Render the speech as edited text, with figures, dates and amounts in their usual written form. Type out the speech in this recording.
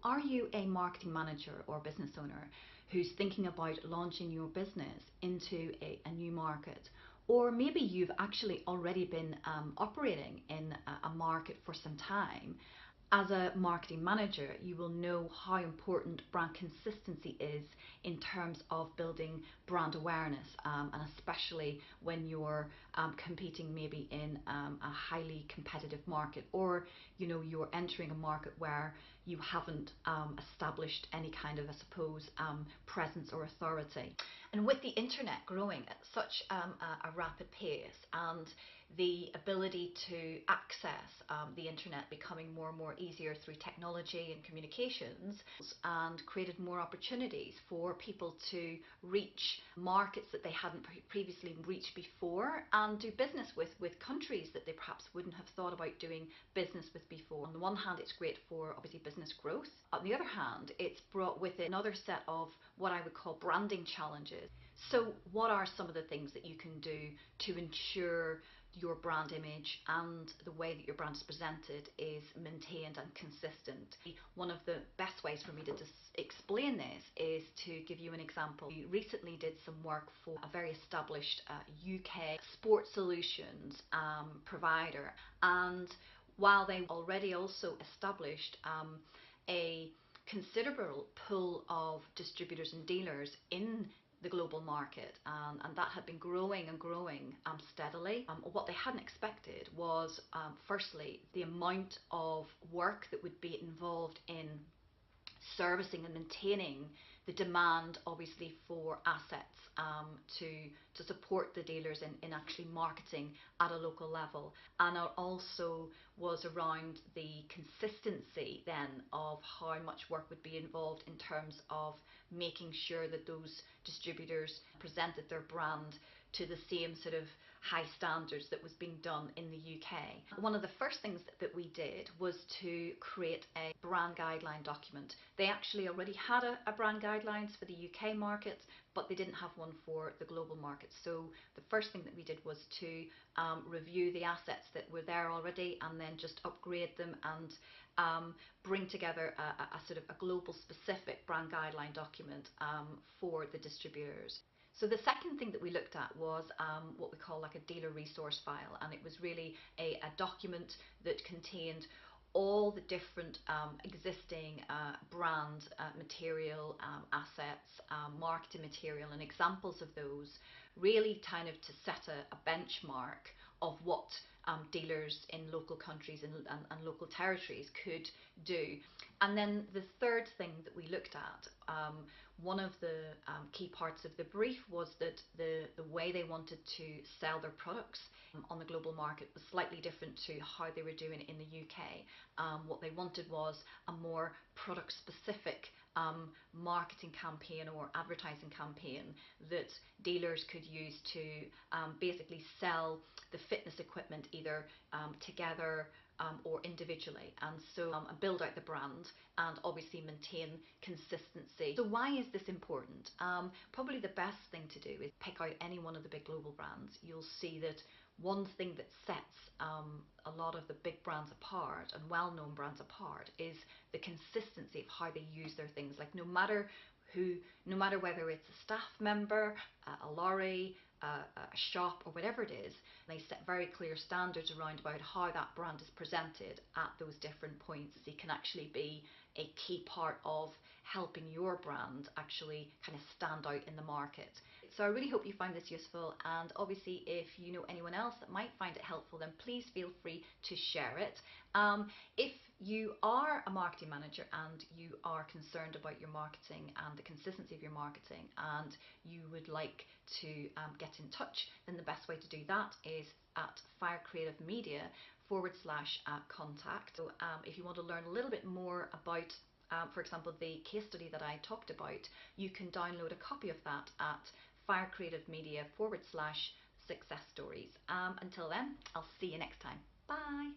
Are you a marketing manager or business owner who's thinking about launching your business into a new market? Or maybe you've actually already been operating in a market for some time. As a marketing manager, you will know how important brand consistency is in terms of building brand awareness, and especially when you're competing maybe in a highly competitive market, or you're entering a market where you haven't established any kind of, I suppose, presence or authority. And with the internet growing at such a rapid pace, and the ability to access the internet becoming more and more easier through technology and communications, and created more opportunities for people to reach markets that they hadn't previously reached before, and do business with countries that they perhaps wouldn't have thought about doing business with before. On the one hand, it's great for obviously business growth. On the other hand, it's brought with it another set of what I would call branding challenges. So what are some of the things that you can do to ensure your brand image and the way that your brand is presented is maintained and consistent? One of the best ways for me to explain this is to give you an example. We recently did some work for a very established UK sports solutions provider, and while they already also established a considerable pool of distributors and dealers in the global market, and that had been growing and growing steadily. What they hadn't expected was, firstly, the amount of work that would be involved in servicing and maintaining the demand, obviously, for assets to support the dealers in actually marketing at a local level. And it also was around the consistency then of how much work would be involved in terms of making sure that those distributors presented their brand to the same sort of high standards that was being done in the UK. One of the first things that we did was to create a brand guideline document. They actually already had a brand guidelines for the UK market, but they didn't have one for the global market. So the first thing that we did was to review the assets that were there already, and then just upgrade them and bring together a sort of a global specific brand guideline document for the distributors. So the second thing that we looked at was what we call like a dealer resource file, and it was really a document that contained all the different existing brand material, assets, marketing material, and examples of those, really kind of to set a benchmark of what dealers in local countries and local territories could do. And then the third thing that we looked at, one of the key parts of the brief, was that the way they wanted to sell their products on the global market was slightly different to how they were doing it in the UK. What they wanted was a more product specific marketing campaign or advertising campaign that dealers could use to basically sell the fitness equipment either together or individually, and so build out the brand and obviously maintain consistency. So why is this important? Probably the best thing to do is pick out any one of the big global brands. You'll see that one thing that sets a lot of the big brands apart and well-known brands apart is the consistency of how they use their things. Like no matter whether it's a staff member, a lorry, a shop, or whatever it is, they set very clear standards around about how that brand is presented at those different points. It can actually be a key part of helping your brand actually kind of stand out in the market. So I really hope you find this useful, and obviously if you know anyone else that might find it helpful, then please feel free to share it. If you are a marketing manager and you are concerned about your marketing and the consistency of your marketing, and you would like to get in touch, then the best way to do that is at firecreativemedia/contact. So if you want to learn a little bit more about for example, the case study that I talked about, you can download a copy of that at firecreativemedia/success stories. Until then, I'll see you next time. Bye.